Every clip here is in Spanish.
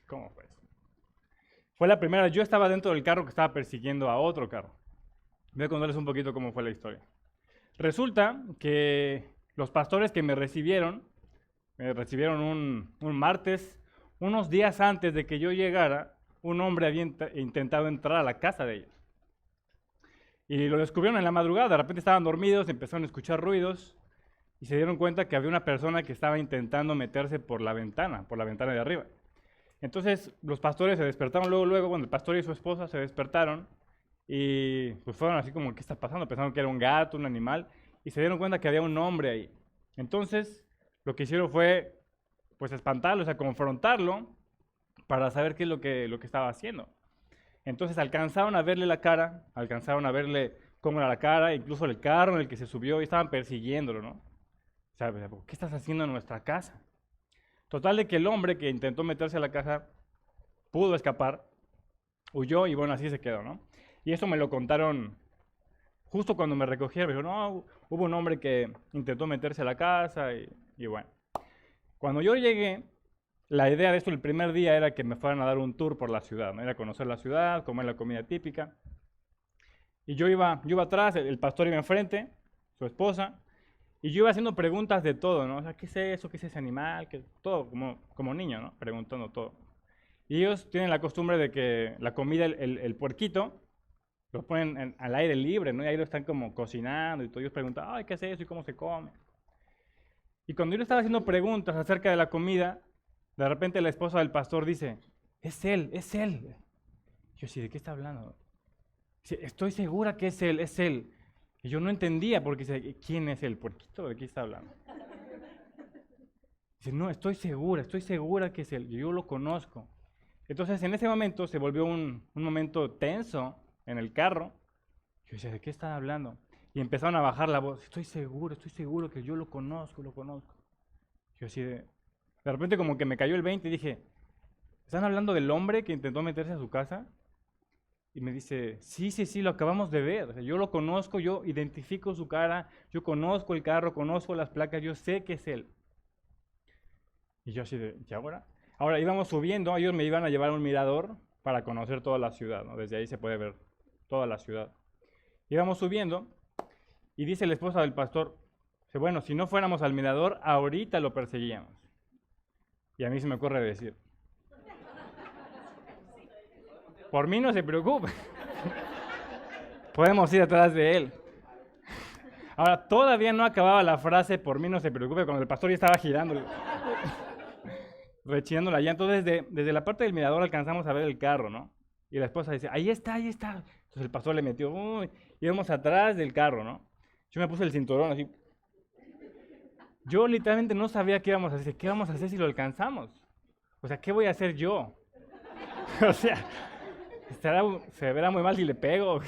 ¿Cómo fue eso? Fue la primera, yo estaba dentro del carro que estaba persiguiendo a otro carro. Voy a contarles un poquito cómo fue la historia. Resulta que los pastores que me recibieron un martes, unos días antes de que yo llegara, un hombre había intentado entrar a la casa de ellos. Y lo descubrieron en la madrugada, de repente estaban dormidos, empezaron a escuchar ruidos y se dieron cuenta que había una persona que estaba intentando meterse por la ventana de arriba. Entonces los pastores se despertaron luego, bueno, el pastor y su esposa se despertaron y pues fueron así como, ¿qué está pasando? Pensaron que era un gato, un animal, y se dieron cuenta que había un hombre ahí. Entonces lo que hicieron fue pues espantarlo, o sea, confrontarlo para saber qué es lo que estaba haciendo. Entonces alcanzaron a verle la cara, alcanzaron a verle cómo era la cara, incluso el carro en el que se subió y estaban persiguiéndolo, ¿no? O sea, ¿qué estás haciendo en nuestra casa? Total de que el hombre que intentó meterse a la casa pudo escapar, huyó y bueno, así se quedó, ¿no? Y eso me lo contaron justo cuando me recogieron. Me dijo, no, hubo un hombre que intentó meterse a la casa y bueno. Cuando yo llegué, la idea de esto el primer día era que me fueran a dar un tour por la ciudad, ¿no? Era conocer la ciudad, comer la comida típica. Y yo iba atrás, el pastor iba enfrente, su esposa, y yo iba haciendo preguntas de todo, ¿no? O sea, ¿qué es eso? ¿Qué es ese animal? Todo, como niño, ¿no? Preguntando todo. Y ellos tienen la costumbre de que la comida, el puerquito, lo ponen al aire libre, ¿no? Y ahí lo están como cocinando y todo. Ellos preguntan, ay, ¿qué es eso? ¿Y cómo se come? Y cuando yo le estaba haciendo preguntas acerca de la comida, de repente la esposa del pastor dice, es él, es él. Yo sí, ¿de qué está hablando? Dice, estoy segura que es él, es él. Y yo no entendía porque dice, ¿quién es el puerquito? ¿De qué está hablando? Dice, no, estoy segura que es él. Yo lo conozco. Entonces en ese momento se volvió un momento tenso en el carro. Yo decía, ¿de qué están hablando? Y empezaron a bajar la voz, estoy seguro que yo lo conozco, lo conozco. Yo así de repente como que me cayó el 20 y dije, ¿están hablando del hombre que intentó meterse a su casa? Y me dice, sí, lo acabamos de ver. O sea, yo lo conozco, yo identifico su cara, yo conozco el carro, conozco las placas, yo sé que es él. Y yo así de, ¿y ahora? Ahora íbamos subiendo, ellos me iban a llevar a un mirador para conocer toda la ciudad, ¿no? Desde ahí se puede ver toda la ciudad. Íbamos subiendo y dice la esposa del pastor, dice, bueno, si no fuéramos al mirador, ahorita lo perseguíamos. Y a mí se me ocurre decir, por mí no se preocupe, podemos ir atrás de él. Ahora, todavía no acababa la frase, por mí no se preocupe, cuando el pastor ya estaba girando, rechinando la llanta. Entonces, desde la parte del mirador alcanzamos a ver el carro, ¿no? Y la esposa dice, ahí está. Entonces el pastor le metió, íbamos atrás del carro, ¿no? Yo me puse el cinturón así. Yo literalmente no sabía qué íbamos a hacer. ¿Qué vamos a hacer si lo alcanzamos? O sea, ¿qué voy a hacer yo? O sea, se verá muy mal si le pego.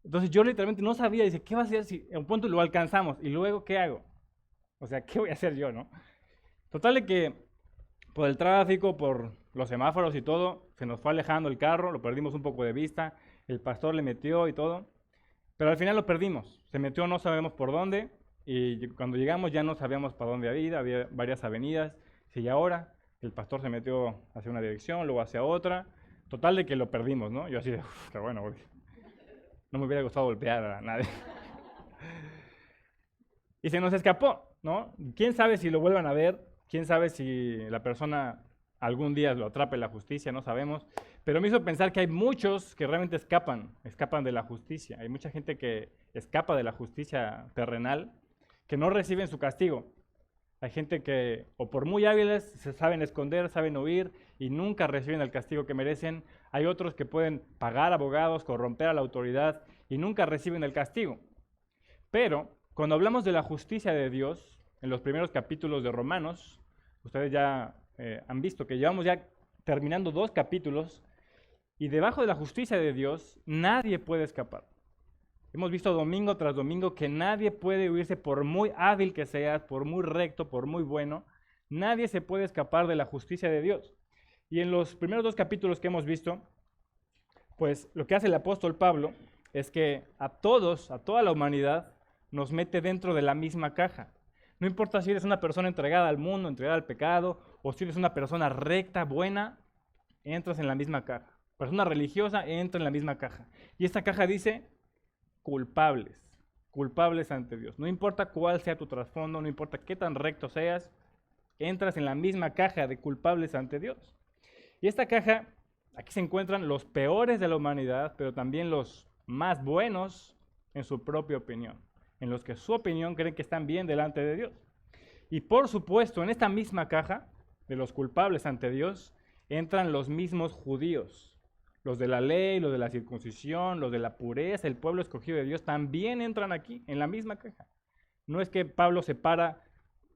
Entonces yo literalmente no sabía. Dice, ¿qué va a hacer si a un punto lo alcanzamos? ¿Y luego qué hago? O sea, ¿qué voy a hacer yo, no? Total de que por el tráfico, por los semáforos y todo, se nos fue alejando el carro, lo perdimos un poco de vista, el pastor le metió y todo, pero al final lo perdimos. Se metió no sabemos por dónde, y cuando llegamos ya no sabíamos para dónde ir, había varias avenidas, si ahora el pastor se metió hacia una dirección, luego hacia otra, total de que lo perdimos, ¿no? Yo así de, qué bueno, no me hubiera gustado golpear a nadie. Y se nos escapó, ¿no? ¿Quién sabe si lo vuelvan a ver? ¿Quién sabe si la persona algún día lo atrape la justicia? No sabemos. Pero me hizo pensar que hay muchos que realmente escapan de la justicia. Hay mucha gente que escapa de la justicia terrenal, que no reciben su castigo. Hay gente que, o por muy hábiles, se saben esconder, saben huir y nunca reciben el castigo que merecen. Hay otros que pueden pagar abogados, corromper a la autoridad y nunca reciben el castigo. Pero cuando hablamos de la justicia de Dios, en los primeros capítulos de Romanos, ustedes ya han visto que llevamos ya terminando 2 capítulos y debajo de la justicia de Dios nadie puede escapar. Hemos visto domingo tras domingo que nadie puede huirse por muy hábil que seas, por muy recto, por muy bueno. Nadie se puede escapar de la justicia de Dios. Y en los primeros 2 capítulos que hemos visto, pues lo que hace el apóstol Pablo es que a todos, a toda la humanidad, nos mete dentro de la misma caja. No importa si eres una persona entregada al mundo, entregada al pecado, o si eres una persona recta, buena, entras en la misma caja. Persona religiosa entra en la misma caja. Y esta caja dice culpables, culpables ante Dios. No importa cuál sea tu trasfondo, no importa qué tan recto seas, entras en la misma caja de culpables ante Dios. Y esta caja, aquí se encuentran los peores de la humanidad, pero también los más buenos en su propia opinión, en los que su opinión creen que están bien delante de Dios. Y por supuesto, en esta misma caja de los culpables ante Dios, entran los mismos judíos. Los de la ley, los de la circuncisión, los de la pureza, el pueblo escogido de Dios, también entran aquí, en la misma caja. No es que Pablo separa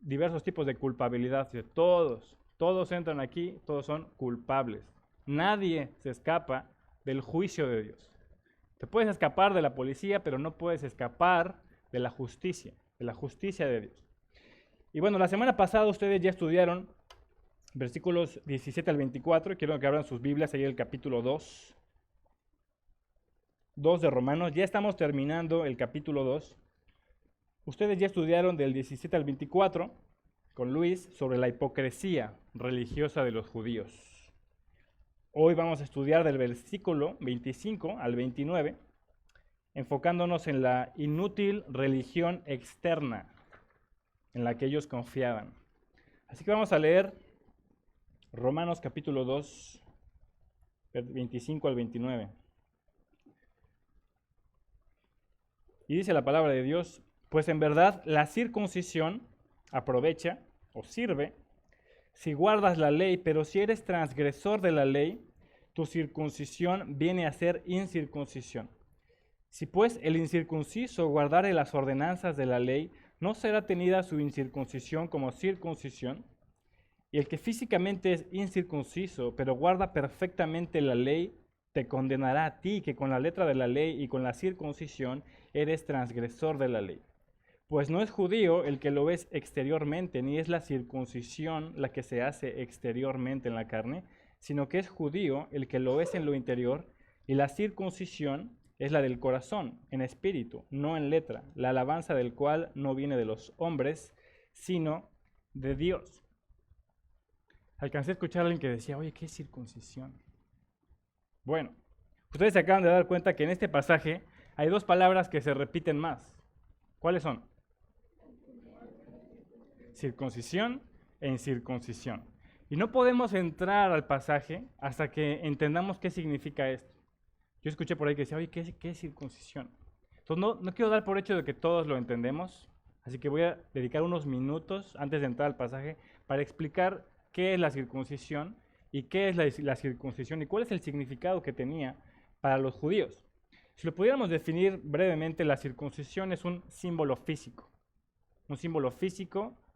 diversos tipos de culpabilidad, todos entran aquí, todos son culpables. Nadie se escapa del juicio de Dios. Te puedes escapar de la policía, pero no puedes escapar de la justicia de Dios. Y bueno, la semana pasada ustedes ya estudiaron versículos 17 al 24, quiero que abran sus Biblias ahí el capítulo 2 de Romanos, ya estamos terminando el capítulo 2. Ustedes ya estudiaron del 17 al 24 con Luis sobre la hipocresía religiosa de los judíos. Hoy vamos a estudiar del versículo 25 al 29, enfocándonos en la inútil religión externa en la que ellos confiaban. Así que vamos a leer Romanos capítulo 2, 25 al 29. Y dice la palabra de Dios: pues en verdad la circuncisión aprovecha o sirve si guardas la ley, pero si eres transgresor de la ley, tu circuncisión viene a ser incircuncisión. Si pues el incircunciso guardare las ordenanzas de la ley, ¿no será tenida su incircuncisión como circuncisión? Y el que físicamente es incircunciso, pero guarda perfectamente la ley, te condenará a ti, que con la letra de la ley y con la circuncisión eres transgresor de la ley. Pues no es judío el que lo es exteriormente, ni es la circuncisión la que se hace exteriormente en la carne, sino que es judío el que lo es en lo interior, y la circuncisión es la del corazón, en espíritu, no en letra, la alabanza del cual no viene de los hombres, sino de Dios. Alcancé a escuchar a alguien que decía: oye, ¿qué es circuncisión? Bueno, ustedes se acaban de dar cuenta que en este pasaje hay dos palabras que se repiten más. ¿Cuáles son? Circuncisión e incircuncisión. Y no podemos entrar al pasaje hasta que entendamos qué significa esto. Yo escuché por ahí que decía: oye, ¿qué es circuncisión? Entonces no quiero dar por hecho de que todos lo entendemos, así que voy a dedicar unos minutos antes de entrar al pasaje para explicar qué es la circuncisión y qué es la circuncisión y cuál es el significado que tenía para los judíos. Si lo pudiéramos definir brevemente, la circuncisión es un símbolo físico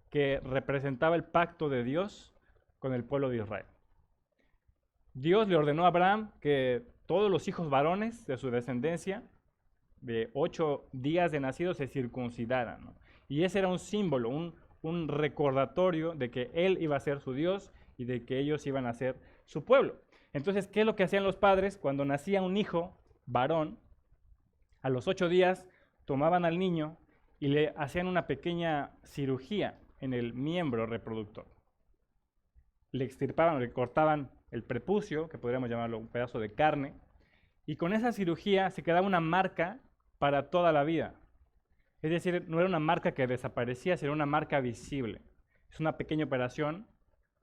que representaba el pacto de Dios con el pueblo de Israel. Dios le ordenó a Abraham que todos los hijos varones de su descendencia, de 8 días de nacido, se circuncidaran, ¿no? Y ese era un símbolo, un recordatorio de que Él iba a ser su Dios y de que ellos iban a ser su pueblo. Entonces, ¿qué es lo que hacían los padres? Cuando nacía un hijo varón, a los 8 días tomaban al niño y le hacían una pequeña cirugía en el miembro reproductor. Le extirpaban, le cortaban el prepucio, que podríamos llamarlo un pedazo de carne, y con esa cirugía se quedaba una marca para toda la vida. Es decir, no era una marca que desaparecía, sino una marca visible. Es una pequeña operación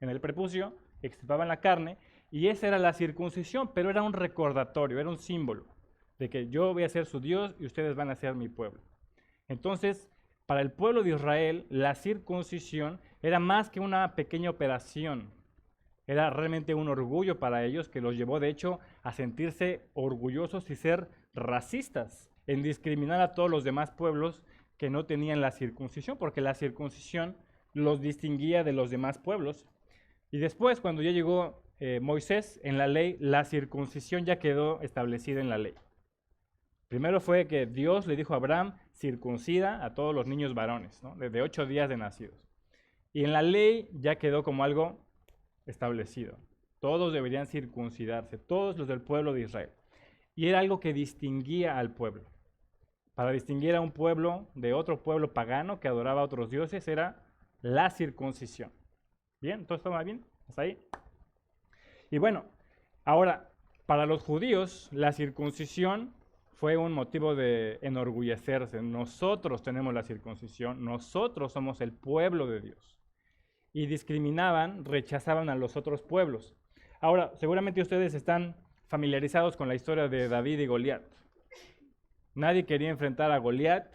en el prepucio, extirpaban la carne, y esa era la circuncisión, pero era un recordatorio, era un símbolo de que yo voy a ser su Dios y ustedes van a ser mi pueblo. Entonces, para el pueblo de Israel, la circuncisión era más que una pequeña operación. Era realmente un orgullo para ellos que los llevó, de hecho, a sentirse orgullosos y ser racistas, en discriminar a todos los demás pueblos que no tenían la circuncisión, porque la circuncisión los distinguía de los demás pueblos. Y después, cuando ya llegó Moisés en la ley, la circuncisión ya quedó establecida en la ley. Primero fue que Dios le dijo a Abraham: circuncida a todos los niños varones, ¿no? Desde 8 días de nacidos. Y en la ley ya quedó como algo establecido. Todos deberían circuncidarse, todos los del pueblo de Israel. Y era algo que distinguía al pueblo. para distinguir a un pueblo de otro pueblo pagano que adoraba a otros dioses era la circuncisión. ¿Bien? ¿Todo está bien? ¿Hasta ahí? Y bueno, ahora, para los judíos, la circuncisión fue un motivo de enorgullecerse. Nosotros tenemos la circuncisión, nosotros somos el pueblo de Dios. Y discriminaban, rechazaban a los otros pueblos. Ahora, seguramente ustedes están familiarizados con la historia de David y Goliat. Nadie quería enfrentar a Goliat.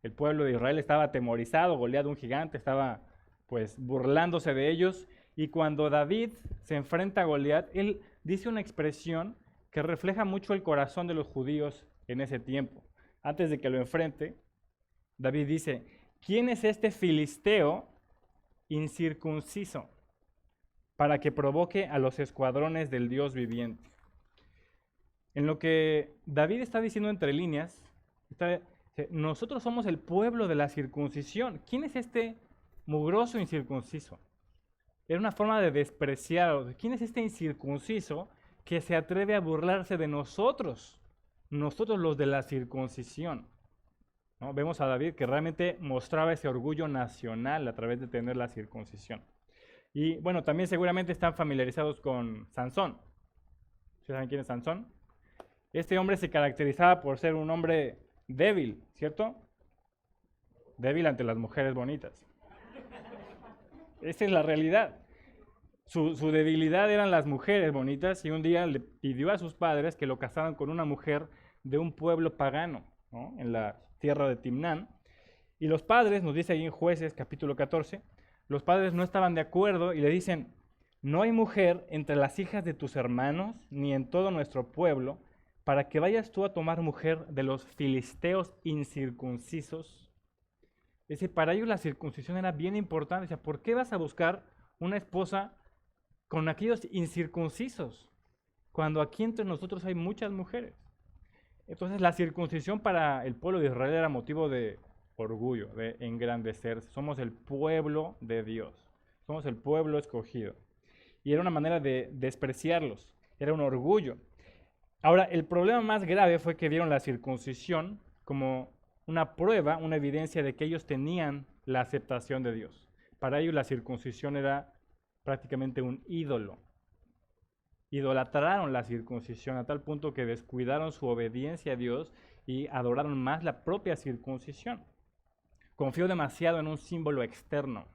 El pueblo de Israel estaba atemorizado. Goliat, un gigante, estaba pues burlándose de ellos. Y cuando David se enfrenta a Goliat, él dice una expresión que refleja mucho el corazón de los judíos en ese tiempo. Antes de que lo enfrente, David dice: ¿quién es este filisteo incircunciso para que provoque a los escuadrones del Dios viviente? En lo que David está diciendo entre líneas, nosotros somos el pueblo de la circuncisión. ¿Quién es este mugroso incircunciso? Era una forma de despreciar. ¿Quién es este incircunciso que se atreve a burlarse de nosotros? Nosotros los de la circuncisión. ¿No? Vemos a David que realmente mostraba ese orgullo nacional a través de tener la circuncisión. Y bueno, también seguramente están familiarizados con Sansón. ¿Ustedes saben quién es Sansón? Este hombre se caracterizaba por ser un hombre débil, ¿cierto? Débil ante las mujeres bonitas. Esa es la realidad. Su debilidad eran las mujeres bonitas y un día le pidió a sus padres que lo casaran con una mujer de un pueblo pagano, ¿no? En la tierra de Timnán. Y los padres, nos dice ahí en Jueces capítulo 14, los padres no estaban de acuerdo y le dicen: no hay mujer entre las hijas de tus hermanos ni en todo nuestro pueblo para que vayas tú a tomar mujer de los filisteos incircuncisos. Es decir, para ellos la circuncisión era bien importante. O sea, ¿por qué vas a buscar una esposa con aquellos incircuncisos cuando aquí entre nosotros hay muchas mujeres? Entonces la circuncisión para el pueblo de Israel era motivo de orgullo, de engrandecerse. Somos el pueblo de Dios, somos el pueblo escogido. Y era una manera de despreciarlos, era un orgullo. Ahora, el problema más grave fue que vieron la circuncisión como una prueba, una evidencia de que ellos tenían la aceptación de Dios. Para ellos la circuncisión era prácticamente un ídolo. Idolatraron la circuncisión a tal punto que descuidaron su obediencia a Dios y adoraron más la propia circuncisión. Confió demasiado en un símbolo externo,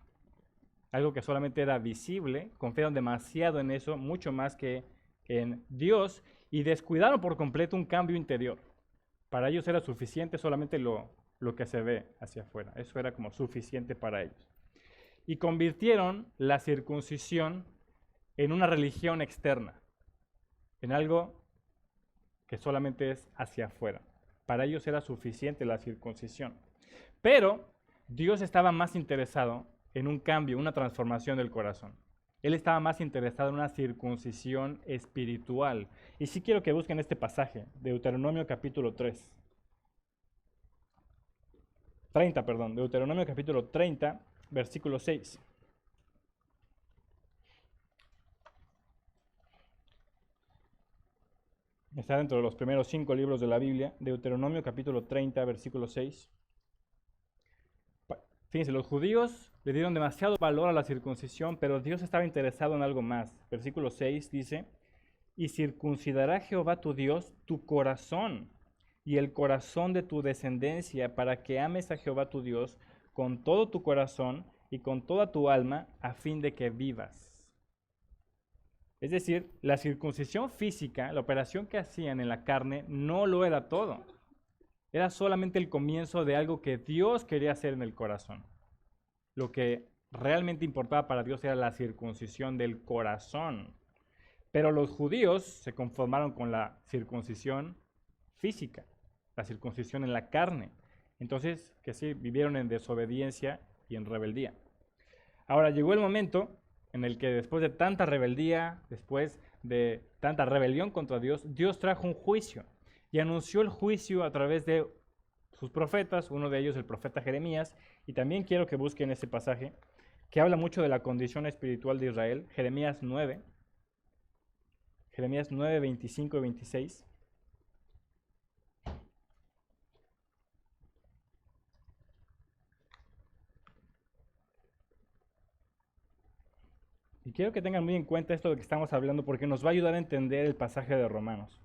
algo que solamente era visible. Confiaron demasiado en eso, mucho más que en Dios, y descuidaron por completo un cambio interior. Para ellos era suficiente solamente lo que se ve hacia afuera. Eso era como suficiente para ellos. Y convirtieron la circuncisión en una religión externa, en algo que solamente es hacia afuera. Para ellos era suficiente la circuncisión. Pero Dios estaba más interesado en un cambio, una transformación del corazón. Él estaba más interesado en una circuncisión espiritual. Y sí quiero que busquen este pasaje, Deuteronomio capítulo 30, Deuteronomio capítulo 30, versículo 6. Está dentro de los primeros 5 libros de la Biblia, Deuteronomio capítulo 30, versículo 6. Fíjense, los judíos le dieron demasiado valor a la circuncisión, pero Dios estaba interesado en algo más. Versículo 6 dice: y circuncidará Jehová tu Dios tu corazón y el corazón de tu descendencia, para que ames a Jehová tu Dios con todo tu corazón y con toda tu alma, a fin de que vivas. Es decir, la circuncisión física, la operación que hacían en la carne, no lo era todo. Era solamente el comienzo de algo que Dios quería hacer en el corazón. Lo que realmente importaba para Dios era la circuncisión del corazón. Pero los judíos se conformaron con la circuncisión física, la circuncisión en la carne. Entonces, que sí, vivieron en desobediencia y en rebeldía. Ahora llegó el momento en el que después de tanta rebeldía, después de tanta rebelión contra Dios, Dios trajo un juicio y anunció el juicio a través de sus profetas, uno de ellos el profeta Jeremías, y también quiero que busquen ese pasaje que habla mucho de la condición espiritual de Israel, Jeremías 9, 25 y 26. Y quiero que tengan muy en cuenta esto de que estamos hablando porque nos va a ayudar a entender el pasaje de Romanos.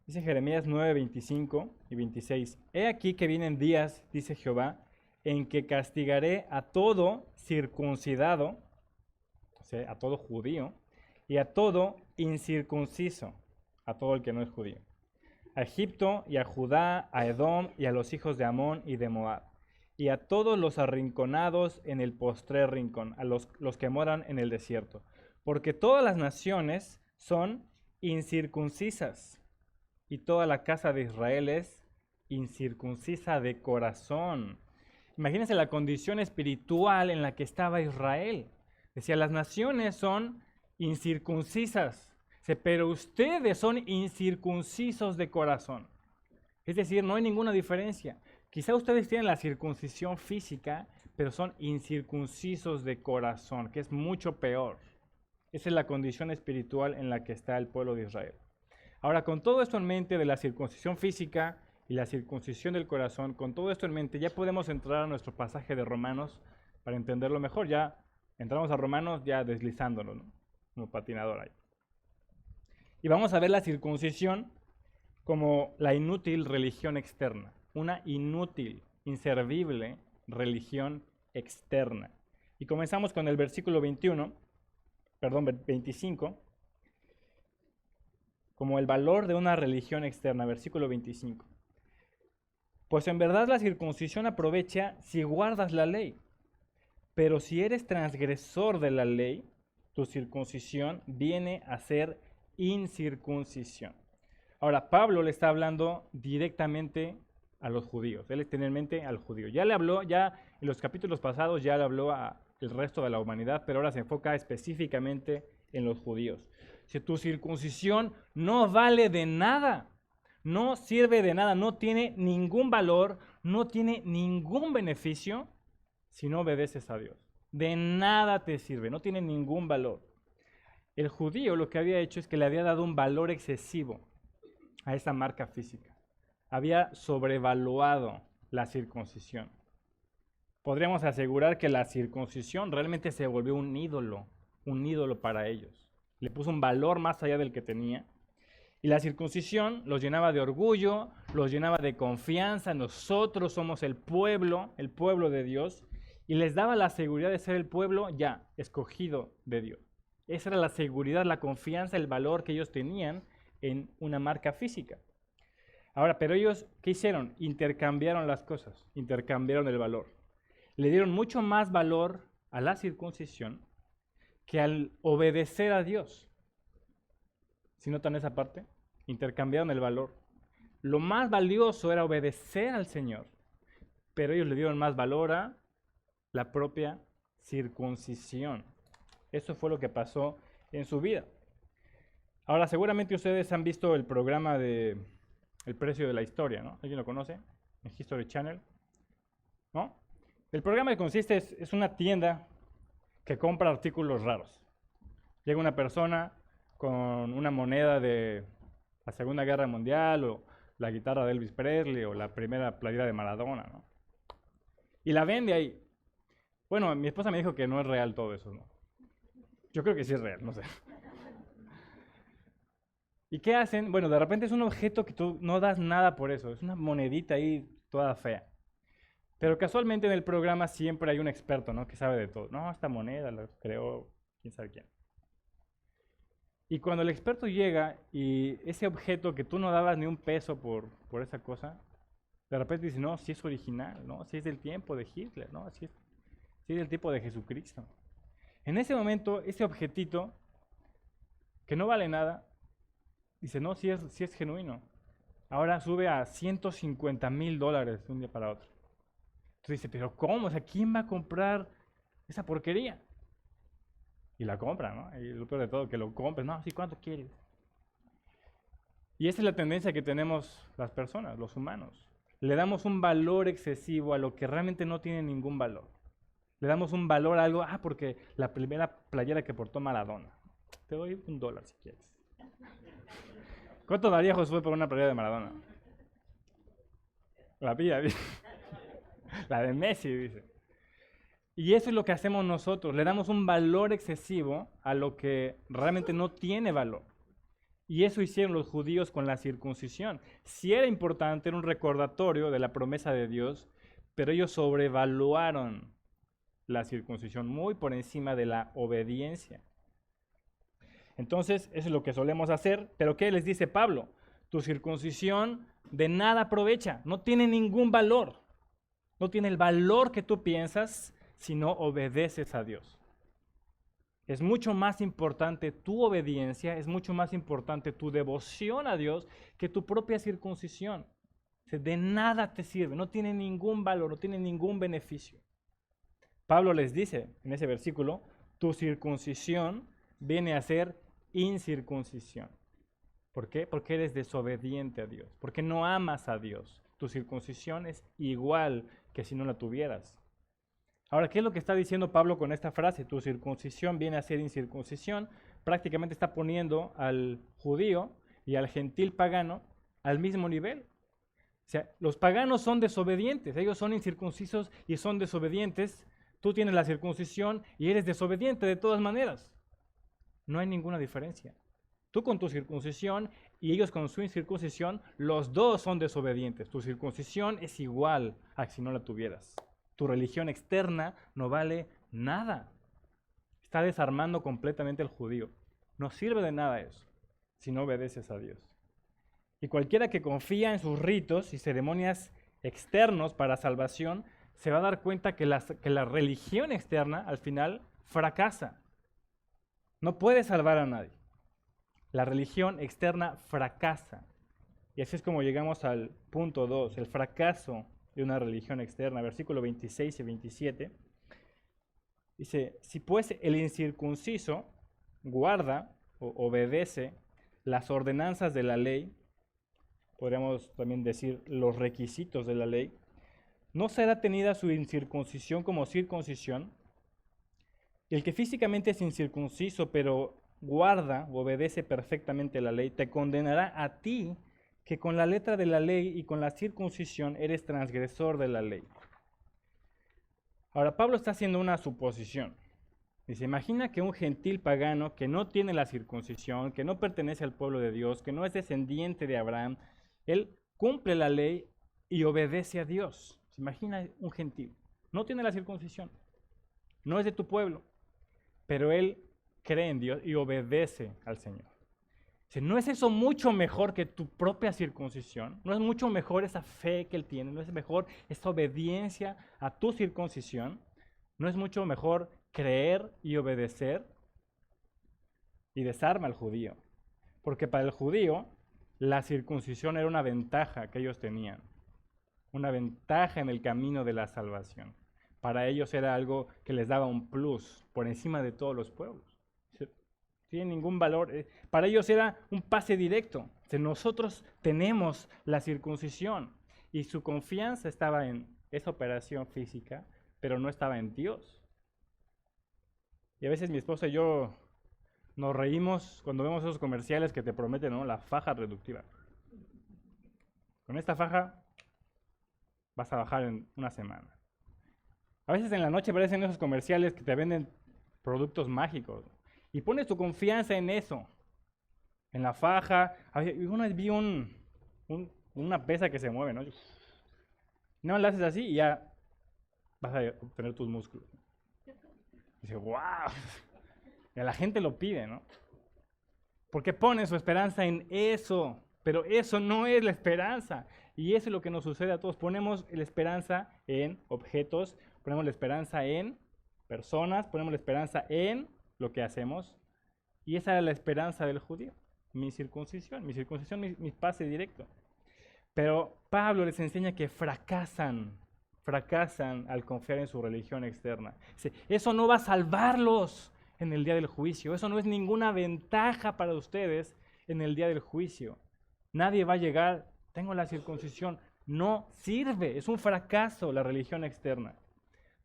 Dice Jeremías 9, 25 y 26. He aquí que vienen días, dice Jehová, en que castigaré a todo circuncidado, o sea, a todo judío, y a todo incircunciso, a todo el que no es judío. A Egipto y a Judá, a Edom y a los hijos de Amón y de Moab, y a todos los arrinconados en el postrer rincón, a los que moran en el desierto. Porque todas las naciones son incircuncisas, y toda la casa de Israel es incircuncisa de corazón. Imagínense la condición espiritual en la que estaba Israel. Decía, las naciones son incircuncisas, pero ustedes son incircuncisos de corazón. Es decir, no hay ninguna diferencia. Quizá ustedes tienen la circuncisión física, pero son incircuncisos de corazón, que es mucho peor. Esa es la condición espiritual en la que está el pueblo de Israel. Ahora, con todo esto en mente de la circuncisión física y la circuncisión del corazón, con todo esto en mente, ya podemos entrar a nuestro pasaje de Romanos para entenderlo mejor. Ya entramos a Romanos ya deslizándolo, ¿no? Como patinador ahí. Y vamos a ver la circuncisión como la inútil religión externa, una inútil, inservible religión externa. Y comenzamos con el versículo 25, como el valor de una religión externa, versículo 25. Pues en verdad la circuncisión aprovecha si guardas la ley, pero si eres transgresor de la ley, tu circuncisión viene a ser incircuncisión. Ahora, Pablo le está hablando directamente a los judíos. Él tiene en mente al judío. Ya le habló, ya en los capítulos pasados ya le habló al resto de la humanidad, pero ahora se enfoca específicamente en los judíos. Si tu circuncisión no vale de nada, no sirve de nada, no tiene ningún valor, no tiene ningún beneficio si no obedeces a Dios. De nada te sirve, no tiene ningún valor. El judío lo que había hecho es que le había dado un valor excesivo a esa marca física. Había sobrevaluado la circuncisión. Podríamos asegurar que la circuncisión realmente se volvió un ídolo para ellos. Le puso un valor más allá del que tenía. Y la circuncisión los llenaba de orgullo, los llenaba de confianza. Nosotros somos el pueblo de Dios. Y les daba la seguridad de ser el pueblo ya escogido de Dios. Esa era la seguridad, la confianza, el valor que ellos tenían en una marca física. Ahora, pero ellos, ¿qué hicieron? Intercambiaron las cosas, intercambiaron el valor. Le dieron mucho más valor a la circuncisión que al obedecer a Dios. ¿Sí notan esa parte? Intercambiaron el valor. Lo más valioso era obedecer al Señor, pero ellos le dieron más valor a la propia circuncisión. Eso fue lo que pasó en su vida. Ahora, seguramente ustedes han visto el programa de El precio de la historia, ¿no? ¿Alguien lo conoce? En History Channel, ¿no? El programa que consiste es una tienda que compra artículos raros. Llega una persona con una moneda de la Segunda Guerra Mundial o la guitarra de Elvis Presley o la primera playera de Maradona, ¿no? Y la vende ahí. Bueno, mi esposa me dijo que no es real todo eso, ¿no? Yo creo que sí es real, no sé. ¿Y qué hacen? Bueno, de repente es un objeto que tú no das nada por eso. Es una monedita ahí toda fea. Pero casualmente en el programa siempre hay un experto, ¿no? Que sabe de todo. No, esta moneda la creó quién sabe quién. Y cuando el experto llega y ese objeto que tú no dabas ni un peso por esa cosa, de repente dice, no, sí es original, ¿no? Sí es del tiempo de Hitler, ¿no? Sí es del tiempo de Jesucristo. En ese momento, ese objetito, que no vale nada, dice, no, sí es genuino. Ahora sube a $150,000 de un día para otro. Entonces dice, pero ¿cómo? O sea, ¿quién va a comprar esa porquería? Y la compra, ¿no? Y lo peor de todo, que lo compres. No, sí, ¿cuánto quieres? Y esa es la tendencia que tenemos las personas, los humanos. Le damos un valor excesivo a lo que realmente no tiene ningún valor. Le damos un valor a algo, porque la primera playera que portó Maradona. Te doy $1 si quieres. ¿Cuánto daría Josué por una playera de Maradona? La pilla, dice. La de Messi, dice. Y eso es lo que hacemos nosotros, le damos un valor excesivo a lo que realmente no tiene valor. Y eso hicieron los judíos con la circuncisión. Sí era importante, era un recordatorio de la promesa de Dios, pero ellos sobrevaluaron la circuncisión muy por encima de la obediencia. Entonces, eso es lo que solemos hacer, pero ¿qué les dice Pablo? Tu circuncisión de nada aprovecha, no tiene ningún valor. No tiene el valor que tú piensas si no obedeces a Dios. Es mucho más importante tu obediencia, es mucho más importante tu devoción a Dios que tu propia circuncisión. De nada te sirve, no tiene ningún valor, no tiene ningún beneficio. Pablo les dice en ese versículo, tu circuncisión viene a ser incircuncisión. ¿Por qué? Porque eres desobediente a Dios, porque no amas a Dios. Tu circuncisión es igual que si no la tuvieras. Ahora, ¿qué es lo que está diciendo Pablo con esta frase? Tu circuncisión viene a ser incircuncisión. Prácticamente está poniendo al judío y al gentil pagano al mismo nivel. O sea, los paganos son desobedientes, ellos son incircuncisos y son desobedientes. Tú tienes la circuncisión y eres desobediente de todas maneras. No hay ninguna diferencia. Tú con tu circuncisión y ellos con su incircuncisión, los dos son desobedientes. Tu circuncisión es igual a si no la tuvieras. Tu religión externa no vale nada. Está desarmando completamente al judío. No sirve de nada eso si no obedeces a Dios. Y cualquiera que confía en sus ritos y ceremonias externos para salvación, se va a dar cuenta que la religión externa al final fracasa. No puede salvar a nadie. La religión externa fracasa. Y así es como llegamos al punto 2, el fracaso de una religión externa. Versículo 26 y 27. Dice, si pues el incircunciso guarda o obedece las ordenanzas de la ley, podríamos también decir los requisitos de la ley, no será tenida su incircuncisión como circuncisión. El que físicamente es incircunciso, pero guarda o obedece perfectamente la ley, te condenará a ti, que con la letra de la ley y con la circuncisión eres transgresor de la ley. Ahora, Pablo está haciendo una suposición. Dice, imagina que un gentil pagano que no tiene la circuncisión, que no pertenece al pueblo de Dios, que no es descendiente de Abraham, él cumple la ley y obedece a Dios. Se imagina un gentil, no tiene la circuncisión, no es de tu pueblo, pero él cree en Dios y obedece al Señor. Dice, ¿no es eso mucho mejor que tu propia circuncisión? ¿No es mucho mejor esa fe que él tiene? ¿No es mejor esa obediencia a tu circuncisión? ¿No es mucho mejor creer y obedecer? Y desarma al judío. Porque para el judío, la circuncisión era una ventaja que ellos tenían. Una ventaja en el camino de la salvación. Para ellos era algo que les daba un plus por encima de todos los pueblos. Tiene ningún valor. Para ellos era un pase directo. Nosotros tenemos la circuncisión y su confianza estaba en esa operación física, pero no estaba en Dios. Y a veces mi esposa y yo nos reímos cuando vemos esos comerciales que te prometen, ¿no? La faja reductiva. Con esta faja vas a bajar en una semana. A veces en la noche aparecen esos comerciales que te venden productos mágicos. Y pones tu confianza en eso, en la faja. Una vez vi una pesa que se mueve, ¿no? No la haces así y ya vas a obtener tus músculos. Y dice, wow. Y la gente lo pide, ¿no? Porque pone su esperanza en eso. Pero eso no es la esperanza. Y eso es lo que nos sucede a todos. Ponemos la esperanza en objetos, ponemos la esperanza en personas, ponemos la esperanza en lo que hacemos, y esa era la esperanza del judío, mi circuncisión, mi pase directo. Pero Pablo les enseña que fracasan al confiar en su religión externa. Dice, eso no va a salvarlos en el día del juicio, eso no es ninguna ventaja para ustedes en el día del juicio. Nadie va a llegar, tengo la circuncisión, no sirve, es un fracaso la religión externa.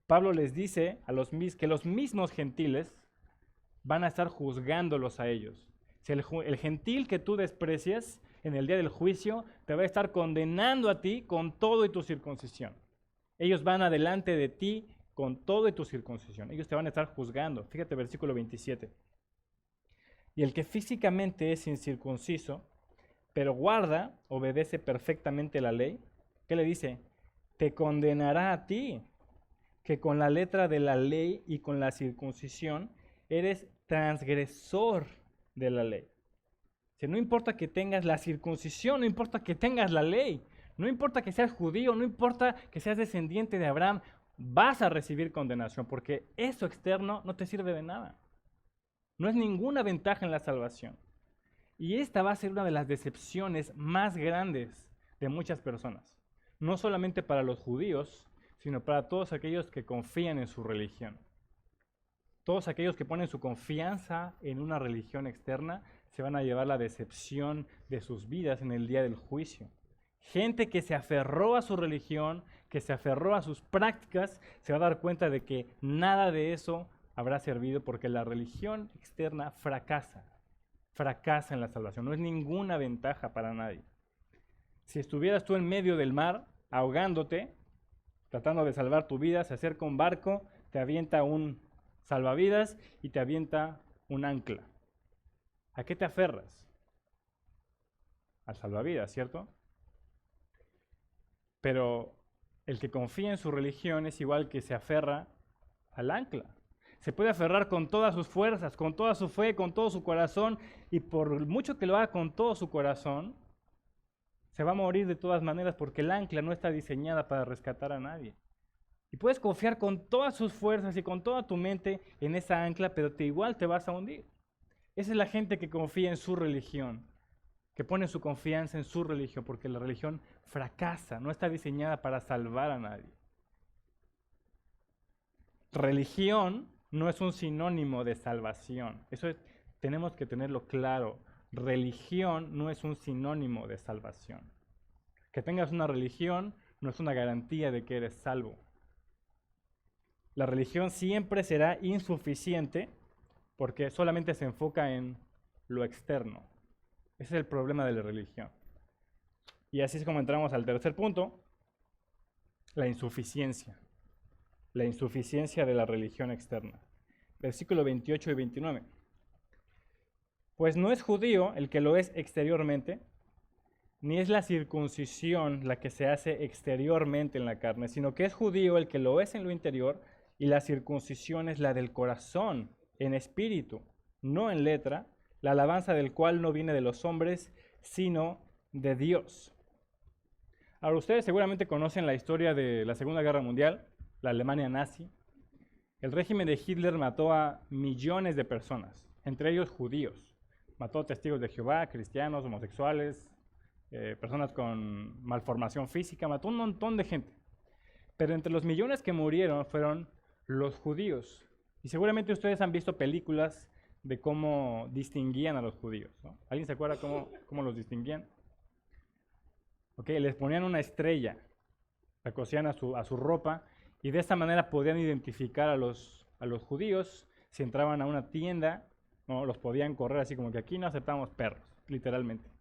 Pablo les dice que los mismos gentiles van a estar juzgándolos a ellos. Si el gentil que tú desprecias en el día del juicio te va a estar condenando a ti con todo y tu circuncisión. Ellos van adelante de ti con todo y tu circuncisión. Ellos te van a estar juzgando. Fíjate, versículo 27. Y el que físicamente es incircunciso, pero guarda, obedece perfectamente la ley, ¿qué le dice? Te condenará a ti, que con la letra de la ley y con la circuncisión eres transgresor de la ley. Si no importa que tengas la circuncisión, no importa que tengas la ley, no importa que seas judío, no importa que seas descendiente de Abraham, vas a recibir condenación, porque eso externo no te sirve de nada. No es ninguna ventaja en la salvación. Y esta va a ser una de las decepciones más grandes de muchas personas. No solamente para los judíos, sino para todos aquellos que confían en su religión. Todos aquellos que ponen su confianza en una religión externa se van a llevar la decepción de sus vidas en el día del juicio. Gente que se aferró a su religión, que se aferró a sus prácticas, se va a dar cuenta de que nada de eso habrá servido porque la religión externa fracasa en la salvación. No es ninguna ventaja para nadie. Si estuvieras tú en medio del mar, ahogándote, tratando de salvar tu vida, se acerca un barco, te avienta un salvavidas y te avienta un ancla. ¿A qué te aferras? Al salvavidas, ¿cierto? Pero el que confía en su religión es igual que se aferra al ancla. Se puede aferrar con todas sus fuerzas, con toda su fe, con todo su corazón, y por mucho que lo haga con todo su corazón, se va a morir de todas maneras porque el ancla no está diseñada para rescatar a nadie. Y puedes confiar con todas sus fuerzas y con toda tu mente en esa ancla, pero igual te vas a hundir. Esa es la gente que confía en su religión, que pone su confianza en su religión, porque la religión fracasa, no está diseñada para salvar a nadie. Religión no es un sinónimo de salvación. Tenemos que tenerlo claro. Religión no es un sinónimo de salvación. Que tengas una religión no es una garantía de que eres salvo. La religión siempre será insuficiente porque solamente se enfoca en lo externo. Ese es el problema de la religión. Y así es como entramos al tercer punto, la insuficiencia. La insuficiencia de la religión externa. Versículo 28 y 29. Pues no es judío el que lo es exteriormente, ni es la circuncisión la que se hace exteriormente en la carne, sino que es judío el que lo es en lo interior, y la circuncisión es la del corazón, en espíritu, no en letra, la alabanza del cual no viene de los hombres, sino de Dios. Ahora, ustedes seguramente conocen la historia de la Segunda Guerra Mundial, la Alemania nazi. El régimen de Hitler mató a millones de personas, entre ellos judíos. Mató testigos de Jehová, cristianos, homosexuales, personas con malformación física, mató un montón de gente. Pero entre los millones que murieron fueron los judíos. Y seguramente ustedes han visto películas de cómo distinguían a los judíos, ¿no? ¿Alguien se acuerda cómo los distinguían? Okay, les ponían una estrella, la cosían a su ropa, y de esta manera podían identificar a los judíos. Si entraban a una tienda, no los podían correr así como que aquí no aceptamos perros, literalmente.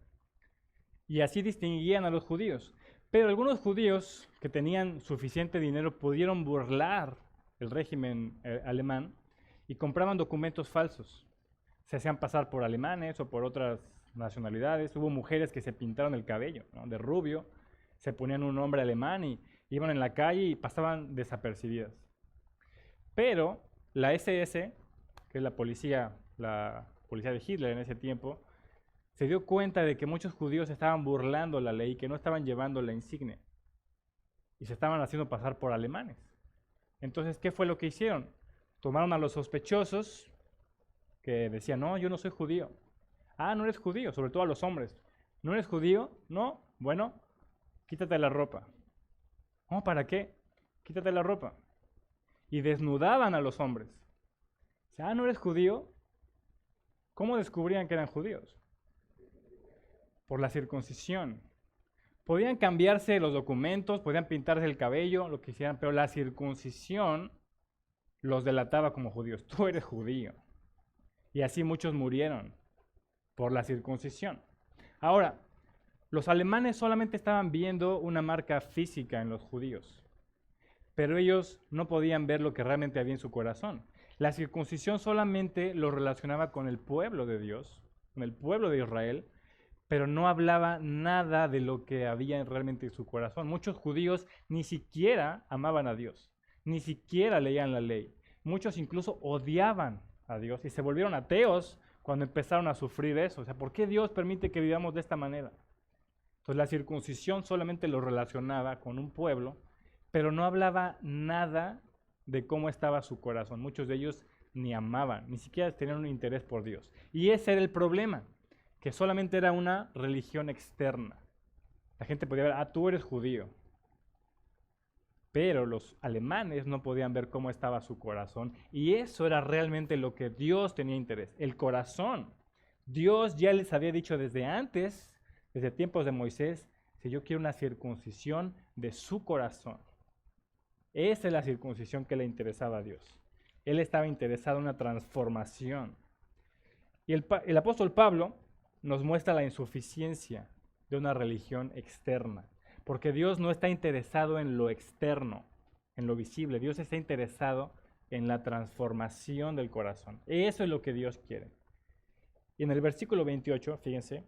Y así distinguían a los judíos. Pero algunos judíos que tenían suficiente dinero pudieron burlar el régimen alemán y compraban documentos falsos. Se hacían pasar por alemanes o por otras nacionalidades. Hubo mujeres que se pintaron el cabello, ¿no?, de rubio, se ponían un nombre alemán y iban en la calle y pasaban desapercibidas. Pero la SS, que es la policía de Hitler en ese tiempo, se dio cuenta de que muchos judíos estaban burlando la ley, que no estaban llevando la insignia y se estaban haciendo pasar por alemanes. Entonces, ¿qué fue lo que hicieron? Tomaron a los sospechosos que decían, no, yo no soy judío. Ah, no eres judío, sobre todo a los hombres. ¿No eres judío? No, bueno, quítate la ropa. No, ¿para qué? Quítate la ropa. Y desnudaban a los hombres. Ah, ¿no eres judío? ¿Cómo descubrían que eran judíos? Por la circuncisión. Podían cambiarse los documentos, podían pintarse el cabello, lo que hicieran, pero la circuncisión los delataba como judíos. Tú eres judío. Y así muchos murieron por la circuncisión. Ahora, los alemanes solamente estaban viendo una marca física en los judíos, pero ellos no podían ver lo que realmente había en su corazón. La circuncisión solamente lo relacionaba con el pueblo de Dios, con el pueblo de Israel, pero no hablaba nada de lo que había realmente en su corazón. Muchos judíos ni siquiera amaban a Dios, ni siquiera leían la ley. Muchos incluso odiaban a Dios y se volvieron ateos cuando empezaron a sufrir eso. O sea, ¿por qué Dios permite que vivamos de esta manera? Entonces la circuncisión solamente lo relacionaba con un pueblo, pero no hablaba nada de cómo estaba su corazón. Muchos de ellos ni amaban, ni siquiera tenían un interés por Dios. Y ese era el problema, que solamente era una religión externa. La gente podía ver, tú eres judío. Pero los alemanes no podían ver cómo estaba su corazón. Y eso era realmente lo que Dios tenía interés, el corazón. Dios ya les había dicho desde antes, desde tiempos de Moisés, que yo quiero una circuncisión de su corazón. Esa es la circuncisión que le interesaba a Dios. Él estaba interesado en una transformación. Y el apóstol Pablo nos muestra la insuficiencia de una religión externa. Porque Dios no está interesado en lo externo, en lo visible. Dios está interesado en la transformación del corazón. Eso es lo que Dios quiere. Y en el versículo 28, fíjense,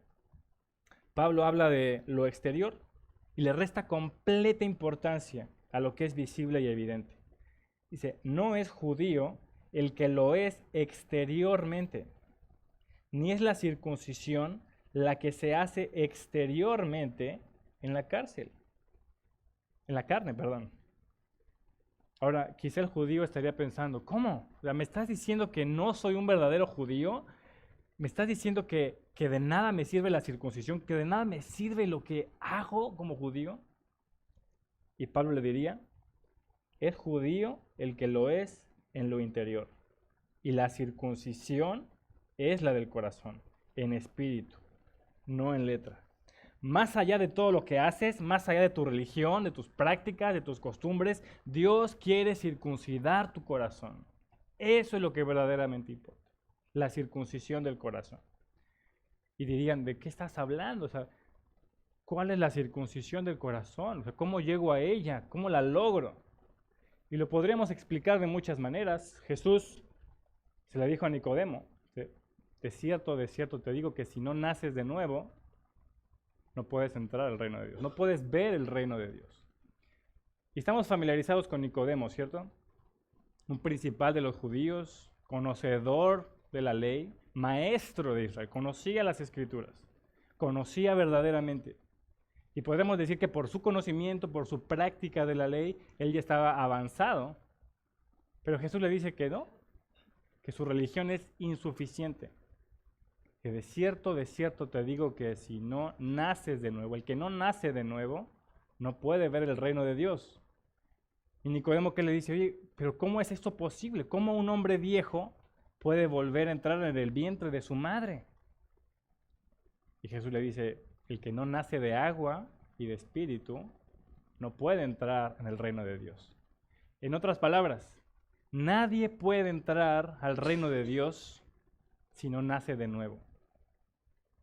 Pablo habla de lo exterior y le resta completa importancia a lo que es visible y evidente. Dice, no es judío el que lo es exteriormente, ni es la circuncisión la que se hace exteriormente en la cárcel, en la carne, perdón. Ahora, quizá el judío estaría pensando, ¿cómo? O sea, ¿me estás diciendo que no soy un verdadero judío? ¿Me estás diciendo que de nada me sirve la circuncisión, que de nada me sirve lo que hago como judío? Y Pablo le diría, es judío el que lo es en lo interior. Y la circuncisión es la del corazón, en espíritu, no en letra. Más allá de todo lo que haces, más allá de tu religión, de tus prácticas, de tus costumbres, Dios quiere circuncidar tu corazón. Eso es lo que verdaderamente importa, la circuncisión del corazón. Y dirían, ¿de qué estás hablando? O sea, ¿cuál es la circuncisión del corazón? O sea, ¿cómo llego a ella? ¿Cómo la logro? Y lo podríamos explicar de muchas maneras. Jesús se le dijo a Nicodemo, de cierto te digo que si no naces de nuevo, no puedes entrar al reino de Dios, no puedes ver el reino de Dios. Y estamos familiarizados con Nicodemo, ¿cierto? Un principal de los judíos, conocedor de la ley, maestro de Israel, conocía las escrituras, conocía verdaderamente. Y podemos decir que por su conocimiento, por su práctica de la ley, él ya estaba avanzado. Pero Jesús le dice que no, que su religión es insuficiente. Que de cierto te digo que si no naces de nuevo, el que no nace de nuevo, no puede ver el reino de Dios. Y Nicodemo que le dice, oye, pero ¿cómo es esto posible? ¿Cómo un hombre viejo puede volver a entrar en el vientre de su madre? Y Jesús le dice, el que no nace de agua y de espíritu, no puede entrar en el reino de Dios. En otras palabras, nadie puede entrar al reino de Dios si no nace de nuevo.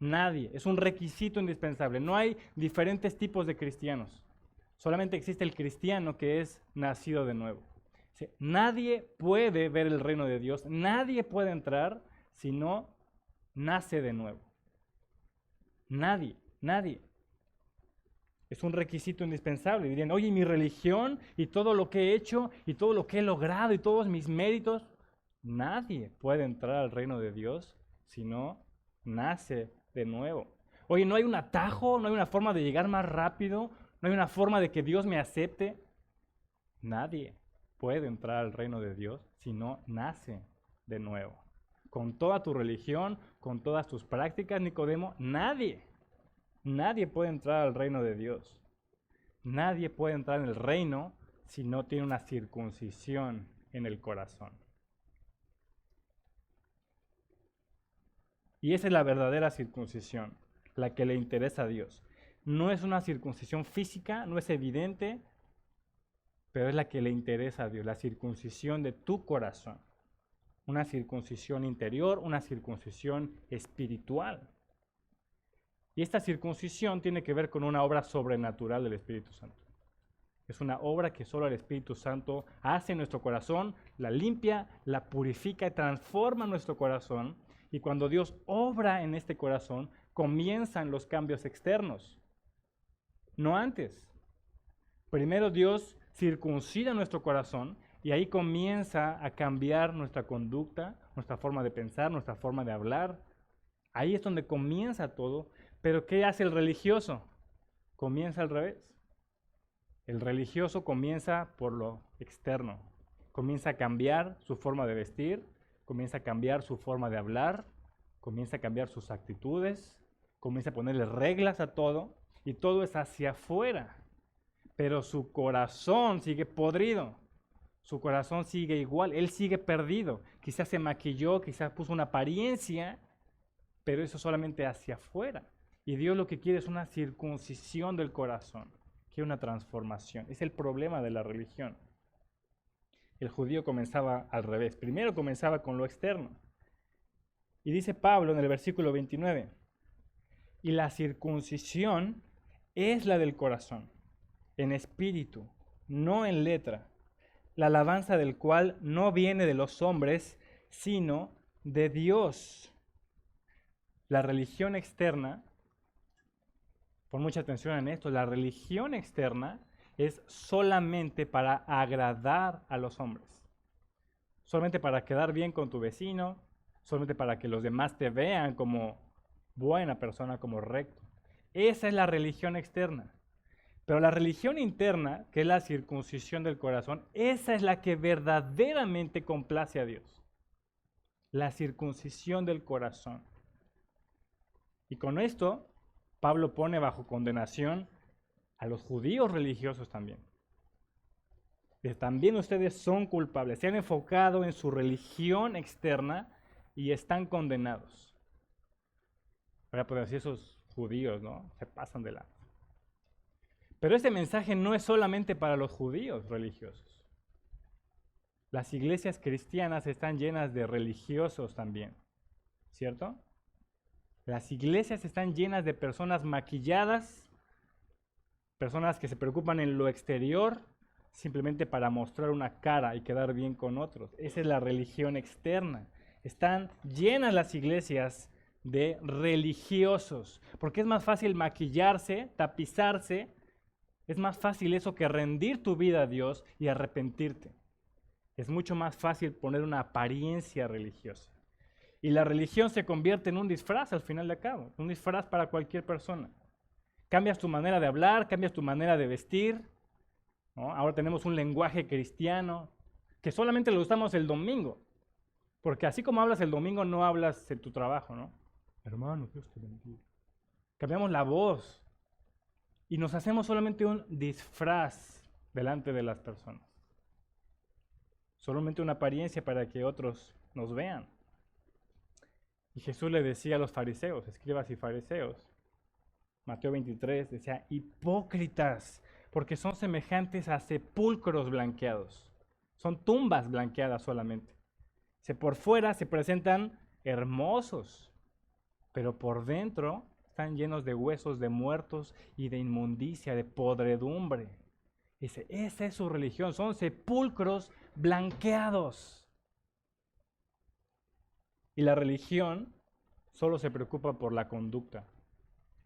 Nadie, es un requisito indispensable. No hay diferentes tipos de cristianos. Solamente existe el cristiano que es nacido de nuevo. Nadie puede ver el reino de Dios, nadie puede entrar si no nace de nuevo. Nadie. Es un requisito indispensable. Dirían, oye, mi religión y todo lo que he hecho y todo lo que he logrado y todos mis méritos, nadie puede entrar al reino de Dios si no nace de nuevo. Oye, no hay un atajo, no hay una forma de llegar más rápido, no hay una forma de que Dios me acepte. Nadie puede entrar al reino de Dios si no nace de nuevo. Con toda tu religión, con todas tus prácticas, Nicodemo, nadie puede entrar al reino de Dios. Nadie puede entrar en el reino si no tiene una circuncisión en el corazón. Y esa es la verdadera circuncisión, la que le interesa a Dios. No es una circuncisión física, no es evidente, pero es la que le interesa a Dios, la circuncisión de tu corazón. Una circuncisión interior, una circuncisión espiritual. Y esta circuncisión tiene que ver con una obra sobrenatural del Espíritu Santo. Es una obra que solo el Espíritu Santo hace en nuestro corazón, la limpia, la purifica y transforma nuestro corazón. Y cuando Dios obra en este corazón, comienzan los cambios externos, no antes. Primero Dios circuncida nuestro corazón y ahí comienza a cambiar nuestra conducta, nuestra forma de pensar, nuestra forma de hablar. Ahí es donde comienza todo. Pero ¿qué hace el religioso? Comienza al revés. El religioso comienza por lo externo. Comienza a cambiar su forma de vestir, comienza a cambiar su forma de hablar, comienza a cambiar sus actitudes, comienza a ponerle reglas a todo y todo es hacia afuera. Pero su corazón sigue podrido. Su corazón sigue igual, él sigue perdido. Quizás se maquilló, quizás puso una apariencia, pero eso solamente hacia afuera. Y Dios lo que quiere es una circuncisión del corazón, quiere una transformación. Es el problema de la religión. El judío comenzaba al revés. Primero comenzaba con lo externo. Y dice Pablo en el versículo 29, y la circuncisión es la del corazón, en espíritu, no en letra, la alabanza del cual no viene de los hombres, sino de Dios. La religión externa, pon mucha atención en esto, la religión externa es solamente para agradar a los hombres, solamente para quedar bien con tu vecino, solamente para que los demás te vean como buena persona, como recto. Esa es la religión externa. Pero la religión interna, que es la circuncisión del corazón, esa es la que verdaderamente complace a Dios. La circuncisión del corazón. Y con esto, Pablo pone bajo condenación a los judíos religiosos también. También ustedes son culpables, se han enfocado en su religión externa y están condenados. Ahora podemos decir esos judíos, ¿no? Se pasan de lado. Pero este mensaje no es solamente para los judíos religiosos. Las iglesias cristianas están llenas de religiosos también, ¿cierto? Las iglesias están llenas de personas maquilladas, personas que se preocupan en lo exterior simplemente para mostrar una cara y quedar bien con otros. Esa es la religión externa. Están llenas las iglesias de religiosos, porque es más fácil maquillarse, tapizarse. Es más fácil eso que rendir tu vida a Dios y arrepentirte. Es mucho más fácil poner una apariencia religiosa. Y la religión se convierte en un disfraz al final de cabo, un disfraz para cualquier persona. Cambias tu manera de hablar, cambias tu manera de vestir, ¿no? Ahora tenemos un lenguaje cristiano que solamente lo usamos el domingo. Porque así como hablas el domingo, no hablas en tu trabajo, ¿no? Hermano, Dios te bendiga. Cambiamos la voz. Y nos hacemos solamente un disfraz delante de las personas. Solamente una apariencia para que otros nos vean. Y Jesús le decía a los fariseos, escribas y fariseos, Mateo 23, decía, hipócritas, porque son semejantes a sepulcros blanqueados. Son tumbas blanqueadas solamente. Por fuera se presentan hermosos, pero por dentro están llenos de huesos de muertos y de inmundicia, de podredumbre. Dice, esa es su religión, son sepulcros blanqueados. Y la religión solo se preocupa por la conducta.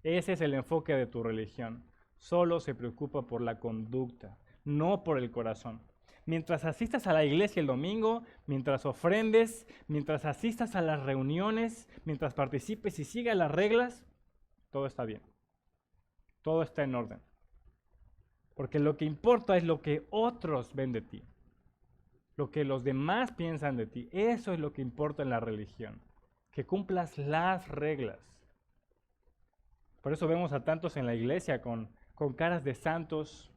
Ese es el enfoque de tu religión. Solo se preocupa por la conducta, no por el corazón. Mientras asistas a la iglesia el domingo, mientras ofrendes, mientras asistas a las reuniones, mientras participes y sigas las reglas, todo está bien. Todo está en orden. Porque lo que importa es lo que otros ven de ti. Lo que los demás piensan de ti. Eso es lo que importa en la religión. Que cumplas las reglas. Por eso vemos a tantos en la iglesia con caras de santos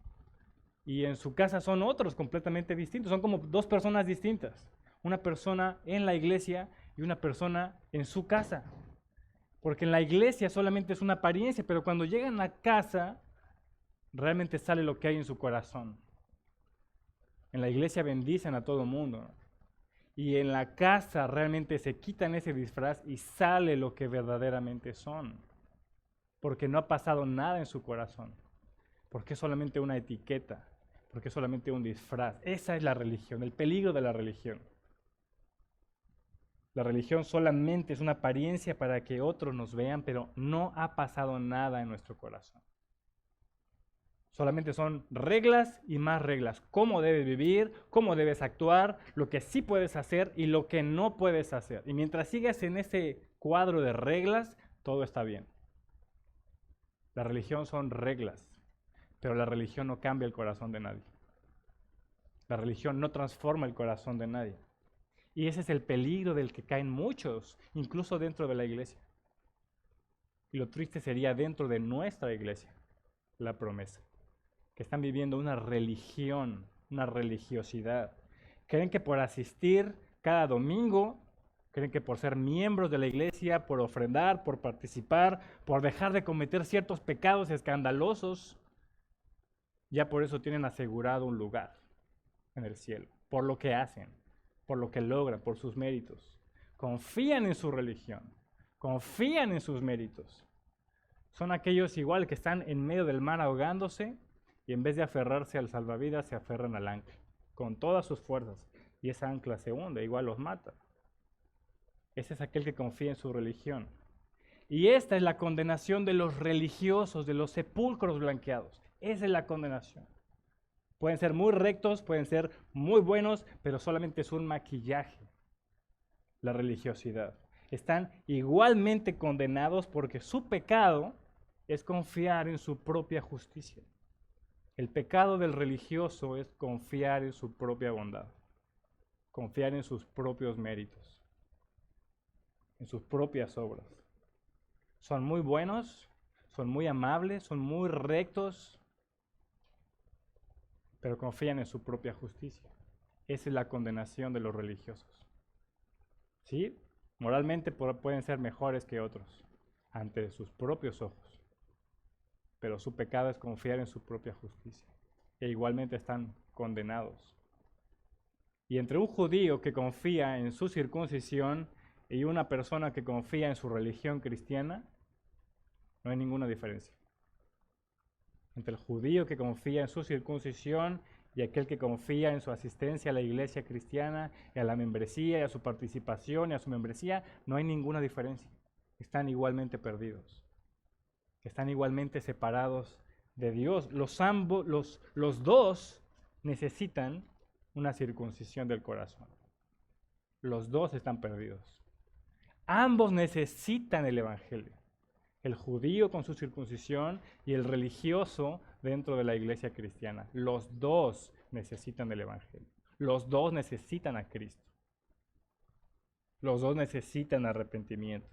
y en su casa son otros completamente distintos. Son como dos personas distintas. Una persona en la iglesia y una persona en su casa. Porque en la iglesia solamente es una apariencia, pero cuando llegan a casa, realmente sale lo que hay en su corazón. En la iglesia bendicen a todo mundo. Y en la casa realmente se quitan ese disfraz y sale lo que verdaderamente son. Porque no ha pasado nada en su corazón. Porque es solamente una etiqueta. porque es solamente un disfraz. Esa es la religión, el peligro de la religión. La religión solamente es una apariencia para que otros nos vean, pero no ha pasado nada en nuestro corazón. Solamente son reglas y más reglas. Cómo debes vivir, cómo debes actuar, lo que sí puedes hacer y lo que no puedes hacer. Y mientras sigas en ese cuadro de reglas, todo está bien. La religión son reglas, pero la religión no cambia el corazón de nadie. La religión no transforma el corazón de nadie. Y ese es el peligro del que caen muchos, incluso dentro de la iglesia. Y lo triste sería dentro de nuestra iglesia, la promesa, que están viviendo una religión, una religiosidad. Creen que por asistir cada domingo, creen que por ser miembros de la iglesia, por ofrendar, por participar, por dejar de cometer ciertos pecados escandalosos, ya por eso tienen asegurado un lugar en el cielo, por lo que hacen, por lo que logran, por sus méritos. Confían en su religión, confían en sus méritos. Son aquellos igual que están en medio del mar ahogándose y en vez de aferrarse al salvavidas se aferran al ancla con todas sus fuerzas y esa ancla se hunde, igual los mata. Ese es aquel que confía en su religión. Y esta es la condenación de los religiosos, de los sepulcros blanqueados. Esa es la condenación. Pueden ser muy rectos, pueden ser muy buenos, pero solamente es un maquillaje, la religiosidad. Están igualmente condenados porque su pecado es confiar en su propia justicia. El pecado del religioso es confiar en su propia bondad, confiar en sus propios méritos, en sus propias obras. Son muy buenos, son muy amables, son muy rectos, pero confían en su propia justicia. Esa es la condenación de los religiosos. ¿Sí? Moralmente pueden ser mejores que otros ante sus propios ojos, pero su pecado es confiar en su propia justicia. E igualmente están condenados. Y entre un judío que confía en su circuncisión y una persona que confía en su religión cristiana, no hay ninguna diferencia. Entre el judío que confía en su circuncisión y aquel que confía en su asistencia a la iglesia cristiana, y a la membresía, y a su participación, y a su membresía, no hay ninguna diferencia. Están igualmente perdidos. Están igualmente separados de Dios. Los dos necesitan una circuncisión del corazón. Los dos están perdidos. Ambos necesitan el evangelio. El judío con su circuncisión y el religioso dentro de la iglesia cristiana. Los dos necesitan el evangelio. Los dos necesitan a Cristo. Los dos necesitan arrepentimiento.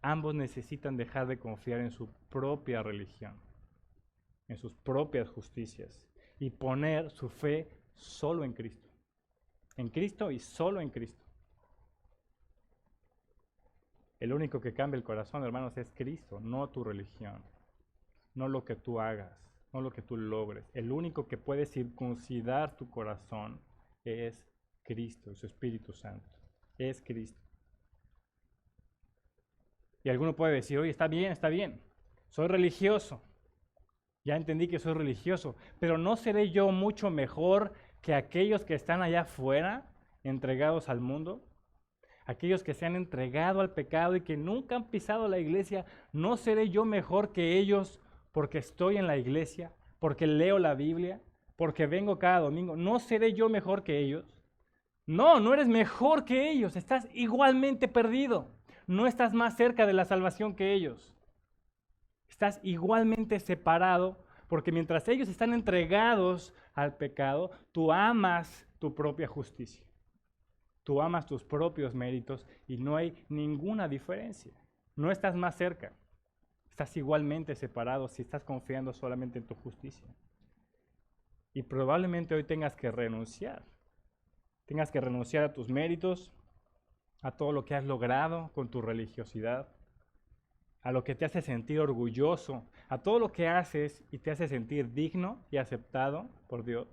Ambos necesitan dejar de confiar en su propia religión, en sus propias justicias y poner su fe solo en Cristo. En Cristo y solo en Cristo. El único que cambia el corazón, hermanos, es Cristo, no tu religión, no lo que tú hagas, no lo que tú logres. El único que puede circuncidar tu corazón es Cristo, su Espíritu Santo. Es Cristo. Y alguno puede decir, oye, está bien, soy religioso. Ya entendí que soy religioso, pero ¿no seré yo mucho mejor que aquellos que están allá afuera, entregados al mundo? Aquellos que se han entregado al pecado y que nunca han pisado la iglesia, ¿no seré yo mejor que ellos porque estoy en la iglesia, porque leo la Biblia, porque vengo cada domingo? ¿No seré yo mejor que ellos? No, no eres mejor que ellos, estás igualmente perdido. No estás más cerca de la salvación que ellos. Estás igualmente separado porque mientras ellos están entregados al pecado, tú amas tu propia justicia. Tú amas tus propios méritos y no hay ninguna diferencia. No estás más cerca. Estás igualmente separado si estás confiando solamente en tu justicia. Y probablemente hoy tengas que renunciar. Tengas que renunciar a tus méritos, a todo lo que has logrado con tu religiosidad, a lo que te hace sentir orgulloso, a todo lo que haces y te hace sentir digno y aceptado por Dios.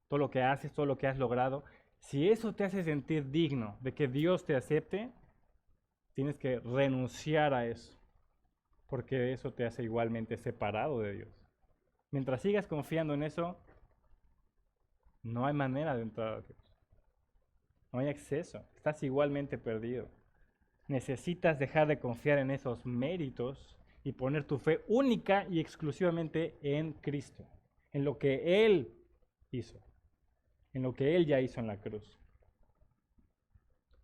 Todo lo que haces, todo lo que has logrado. Si eso te hace sentir digno de que Dios te acepte, tienes que renunciar a eso, porque eso te hace igualmente separado de Dios. Mientras sigas confiando en eso, No hay manera de entrar a Dios. No hay acceso. Estás igualmente perdido. Necesitas dejar de confiar en esos méritos y poner tu fe única y exclusivamente en Cristo, en lo que Él hizo, en lo que Él ya hizo en la cruz.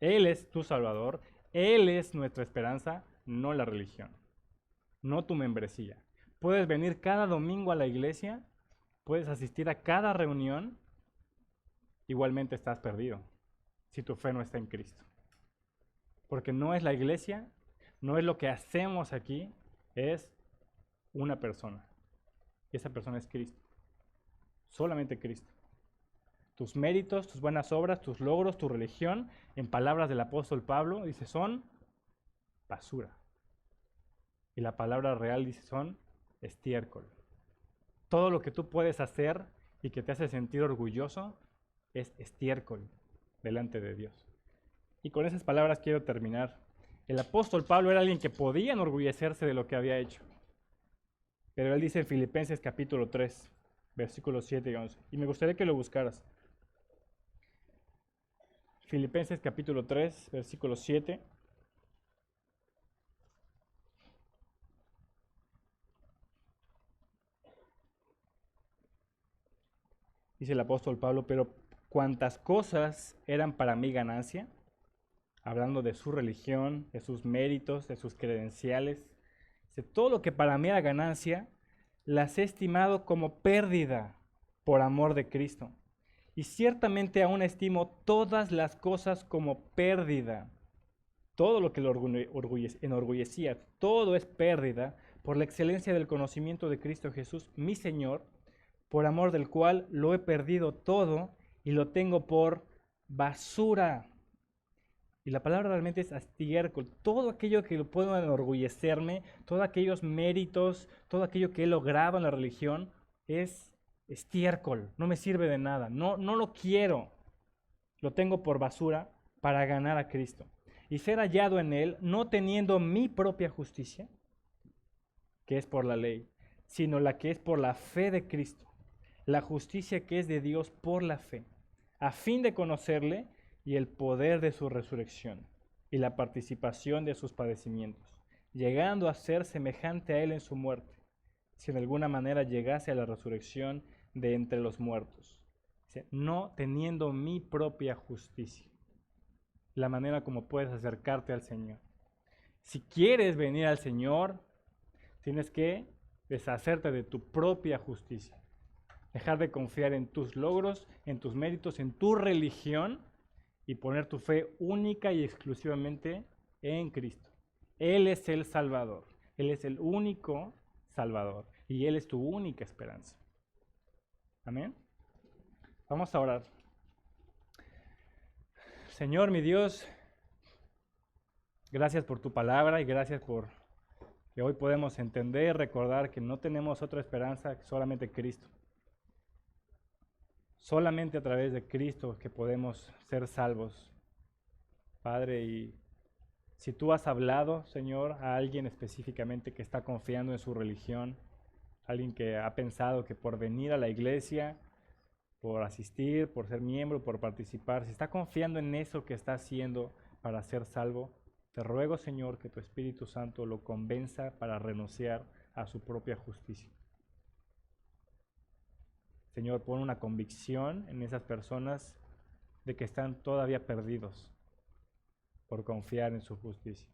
Él es tu Salvador, Él es nuestra esperanza, no la religión, no tu membresía. Puedes venir cada domingo a la iglesia, puedes asistir a cada reunión, igualmente estás perdido si tu fe no está en Cristo. Porque no es la iglesia, no es lo que hacemos aquí, es una persona. Y esa persona es Cristo. Solamente Cristo. Tus méritos, tus buenas obras, tus logros, tu religión, en palabras del apóstol Pablo, dice, son basura. Y la palabra real dice, son estiércol. Todo lo que tú puedes hacer y que te hace sentir orgulloso es estiércol delante de Dios. Y con esas palabras quiero terminar. El apóstol Pablo era alguien que podía enorgullecerse de lo que había hecho. Pero él dice en Filipenses capítulo 3, versículos 7 y 11. Y me gustaría que lo buscaras. Filipenses capítulo 3, versículo 7. Dice el apóstol Pablo, pero cuantas cosas eran para mí ganancia, hablando de su religión, de sus méritos, de sus credenciales, dice, todo lo que para mí era ganancia, las he estimado como pérdida por amor de Cristo. Y ciertamente aún estimo todas las cosas como pérdida. Todo lo que lo enorgullecía, todo es pérdida por la excelencia del conocimiento de Cristo Jesús, mi Señor, por amor del cual lo he perdido todo y lo tengo por basura. Y la palabra realmente es estiércol. Todo aquello que lo puedo enorgullecerme, todos aquellos méritos, todo aquello que he logrado en la religión, es estiércol. No me sirve de nada. No lo quiero. Lo tengo por basura para ganar a Cristo. Y ser hallado en Él, no teniendo mi propia justicia, que es por la ley, sino la que es por la fe de Cristo. La justicia que es de Dios por la fe, a fin de conocerle y el poder de su resurrección y la participación de sus padecimientos, llegando a ser semejante a él en su muerte, si en alguna manera llegase a la resurrección de entre los muertos, no teniendo mi propia justicia. La manera como puedes acercarte al Señor. Si quieres venir al Señor, tienes que deshacerte de tu propia justicia. Dejar de confiar en tus logros, en tus méritos, en tu religión y poner tu fe única y exclusivamente en Cristo. Él es el Salvador. Él es el único Salvador y Él es tu única esperanza. Amén. Vamos a orar. Señor, mi Dios, gracias por tu palabra y gracias por que hoy podemos entender, recordar que no tenemos otra esperanza que solamente Cristo. Solamente a través de Cristo que podemos ser salvos. Padre, y si tú has hablado, Señor, a alguien específicamente que está confiando en su religión, alguien que ha pensado que por venir a la iglesia, por asistir, por ser miembro, por participar, si está confiando en eso que está haciendo para ser salvo, te ruego, Señor, que tu Espíritu Santo lo convenza para renunciar a su propia justicia. Señor, pon una convicción en esas personas de que están todavía perdidos por confiar en su justicia.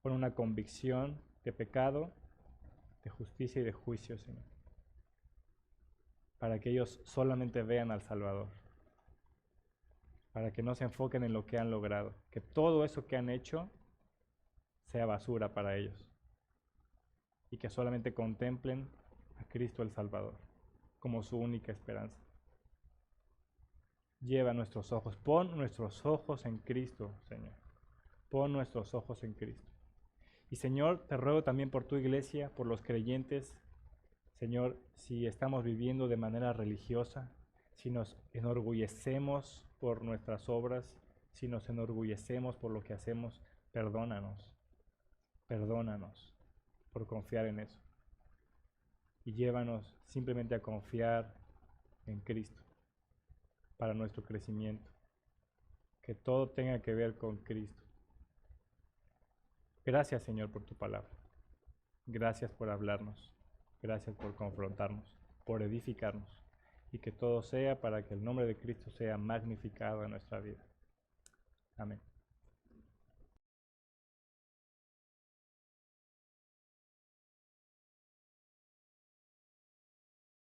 Pon una convicción de pecado, de justicia y de juicio, Señor, para que ellos solamente vean al Salvador, para que no se enfoquen en lo que han logrado, que todo eso que han hecho sea basura para ellos y que solamente contemplen a Cristo el Salvador como su única esperanza. Lleva nuestros ojos, pon nuestros ojos en Cristo, Señor. Pon nuestros ojos en Cristo. Y Señor, te ruego también por tu iglesia, por los creyentes, Señor, si estamos viviendo de manera religiosa, si nos enorgullecemos por nuestras obras, si nos enorgullecemos por lo que hacemos, perdónanos, perdónanos por confiar en eso. Y llévanos simplemente a confiar en Cristo. para nuestro crecimiento. Que todo tenga que ver con Cristo. Gracias, Señor, por tu palabra. Gracias por hablarnos. Gracias por confrontarnos, por edificarnos. Y que todo sea para que el nombre de Cristo sea magnificado en nuestra vida. Amén.